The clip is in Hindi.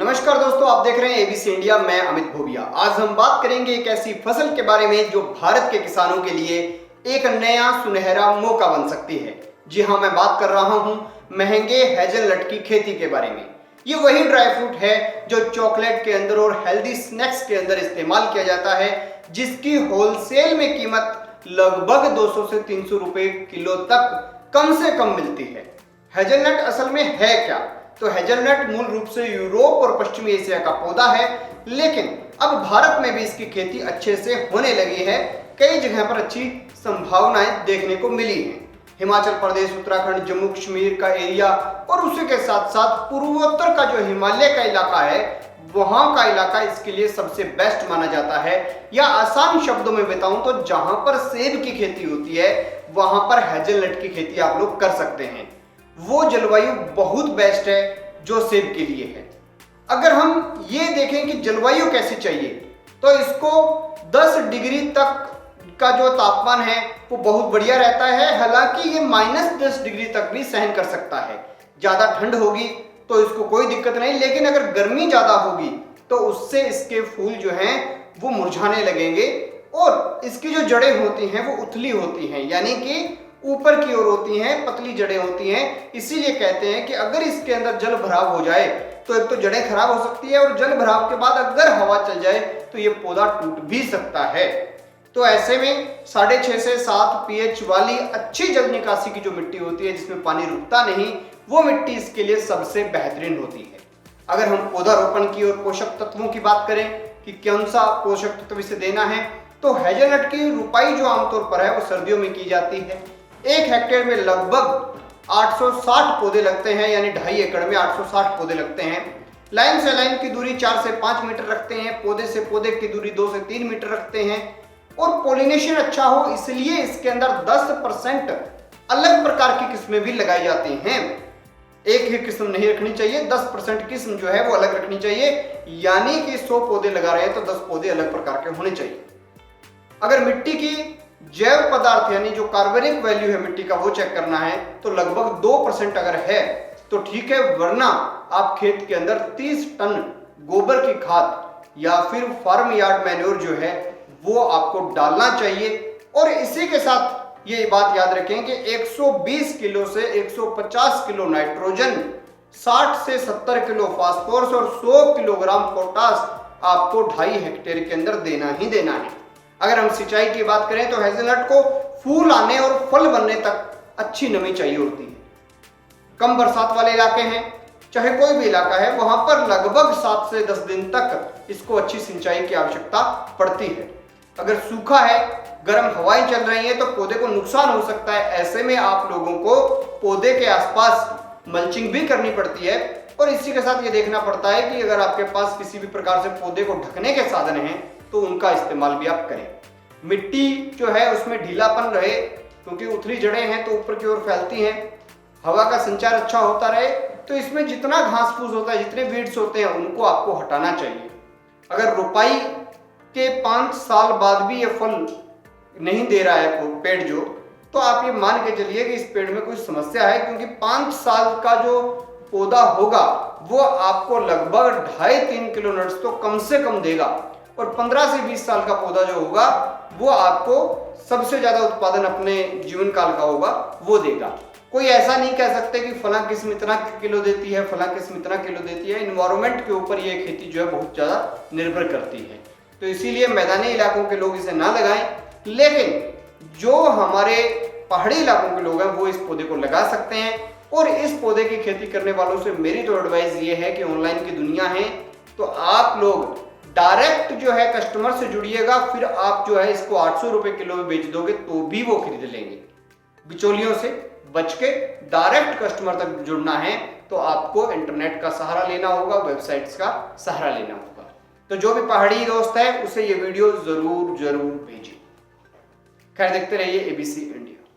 नमस्कार दोस्तों, आप देख रहे हैं एबीसी इंडिया। मैं अमित भोबिया। आज हम बात करेंगे एक ऐसी फसल के बारे में जो भारत के किसानों के लिए एक नया सुनहरा मौका बन सकती है। जी हाँ, मैं बात कर रहा हूँ महंगे हेजलनट की खेती के बारे में। ये वही ड्राई फ्रूट है जो चॉकलेट के अंदर और हेल्दी स्नैक्स के अंदर इस्तेमाल किया जाता है, जिसकी होलसेल में कीमत लगभग 200 से 300 रुपए किलो तक कम से कम मिलती है। हेजलनट असल में है क्या? तो हेजलनट मूल रूप से यूरोप और पश्चिमी एशिया का पौधा है, लेकिन अब भारत में भी इसकी खेती अच्छे से होने लगी है। कई जगह पर अच्छी संभावनाएं देखने को मिली हैं। हिमाचल प्रदेश, उत्तराखंड, जम्मू कश्मीर का एरिया और उसी के साथ साथ पूर्वोत्तर का जो हिमालय का इलाका है, वहां का इलाका इसके लिए सबसे बेस्ट माना जाता है। या आसान शब्दों में बताऊं तो जहां पर सेब की खेती होती है, वहां पर हेजलनट की खेती आप लोग कर सकते हैं। वो जलवायु बहुत बेस्ट है जो सेब के लिए है। अगर हम ये देखें कि जलवायु कैसी चाहिए, तो इसको 10 डिग्री तक का जो तापमान है वो बहुत बढ़िया रहता है। हालांकि ये -10 डिग्री तक भी सहन कर सकता है। ज्यादा ठंड होगी तो इसको कोई दिक्कत नहीं, लेकिन अगर गर्मी ज्यादा होगी तो उससे इसके फूल जो हैं वो मुरझाने लगेंगे और इसकी जो जड़ें होती हैं वो उथली होती हैं, यानी कि ऊपर की ओर होती हैं, पतली जड़ें होती हैं। इसीलिए कहते हैं कि अगर इसके अंदर जल भराव हो जाए तो एक तो जड़ें खराब हो सकती है, और जल भराव के बाद अगर हवा चल जाए तो ये पौधा टूट भी सकता है। तो ऐसे में 6.5 से 7 पीएच वाली अच्छी जल निकासी की जो मिट्टी होती है, जिसमें पानी रुकता नहीं, वो मिट्टी इसके लिए सबसे बेहतरीन होती है। अगर हम पौधारोपण की और पोषक तत्वों की बात करें कि कौन सा पोषक तत्व इसे देना है, तो हेजलनट की रुपाई जो आमतौर पर है वो सर्दियों में की जाती है। 1 हेक्टेयर में लगभग 860 पौधे लगते हैं, यानी 2.5 एकड़ में 860 पौधे लगते हैं। लाइन से लाइन की दूरी 4 से 5 मीटर रखते हैं। पौधे से पौधे की दूरी 2 से 3 मीटर रखते हैं। और पोलिनेशन अच्छा हो इसलिए इसके अंदर 10% अलग प्रकार की किस्में भी लगाई जाती हैं। एक ही किस्म नहीं रखनी चाहिए, 10% किस्म जो है वो अलग रखनी चाहिए। यानी कि 100 पौधे लगा रहे हैं तो 10 पौधे अलग प्रकार के होने चाहिए। अगर मिट्टी की जैव पदार्थ यानी जो कार्बनिक वैल्यू है मिट्टी का वो चेक करना है, तो लगभग 2% अगर है तो ठीक है, वरना आप खेत के अंदर 30 टन गोबर की खाद या फिर फार्म यार्ड मैन्योर जो है वो आपको डालना चाहिए। और इसी के साथ ये बात याद रखें कि 120 किलो से 150 किलो नाइट्रोजन, 60 से 70 किलो फास्फोरस और 100 किलोग्राम पोटास आपको 2.5 हेक्टेयर के अंदर देना ही देना है। अगर हम सिंचाई की बात करें तो हेजलनट को फूल आने और फल बनने तक अच्छी नमी चाहिए होती है। कम बरसात वाले इलाके हैं, चाहे कोई भी इलाका है, वहां पर लगभग 7 से 10 दिन तक इसको अच्छी सिंचाई की आवश्यकता पड़ती है। अगर सूखा है, गर्म हवाएं चल रही हैं, तो पौधे को नुकसान हो सकता है। ऐसे में आप लोगों को पौधे के आसपास मल्चिंग भी करनी पड़ती है। और इसी के साथ ये देखना पड़ता है कि अगर आपके पास किसी भी प्रकार से पौधे को ढकने के साधन हैं तो उनका इस्तेमाल भी आप करें। मिट्टी जो है उसमें ढीलापन रहे, क्योंकि उथली जड़ें हैं तो ऊपर की ओर फैलती हैं। हवा का संचार अच्छा होता रहे, तो इसमें जितना घास फूस होता है, जितने वीड्स होते हैं, उनको आपको हटाना चाहिए। अगर रोपाई के 5 साल बाद भी ये फल नहीं दे रहा है पेड़ जो, तो आप ये मान के चलिए कि इस पेड़ में कोई समस्या है, क्योंकि 5 साल का जो पौधा होगा वो आपको लगभग 2.5-3 किलो नट्स तो कम से कम देगा। और 15 से 20 साल का पौधा जो होगा वो आपको सबसे ज्यादा उत्पादन अपने जीवन काल का होगा वो देगा। कोई ऐसा नहीं कह सकते कि फला किस्म इतना किलो देती है, फला किस्म इतना किलो देती है। इन्वायरमेंट के ऊपर ये खेती जो है बहुत ज्यादा निर्भर करती है। तो इसीलिए मैदानी इलाकों के लोग इसे ना लगाएं, लेकिन जो हमारे पहाड़ी इलाकों के लोग हैं वो इस पौधे को लगा सकते हैं। और इस पौधे की खेती करने वालों से मेरी तो एडवाइस ये है कि ऑनलाइन की दुनिया है, तो आप लोग डायरेक्ट जो है कस्टमर से जुड़िएगा। फिर आप जो है इसको 800 रुपए किलो में बेच दोगे तो भी वो खरीद लेंगे। बिचौलियों से बच के डायरेक्ट कस्टमर तक जुड़ना है तो आपको इंटरनेट का सहारा लेना होगा, वेबसाइट्स का सहारा लेना होगा। तो जो भी पहाड़ी दोस्त है उसे ये वीडियो जरूर भेजिए। खैर, देखते रहिए एबीसी इंडिया।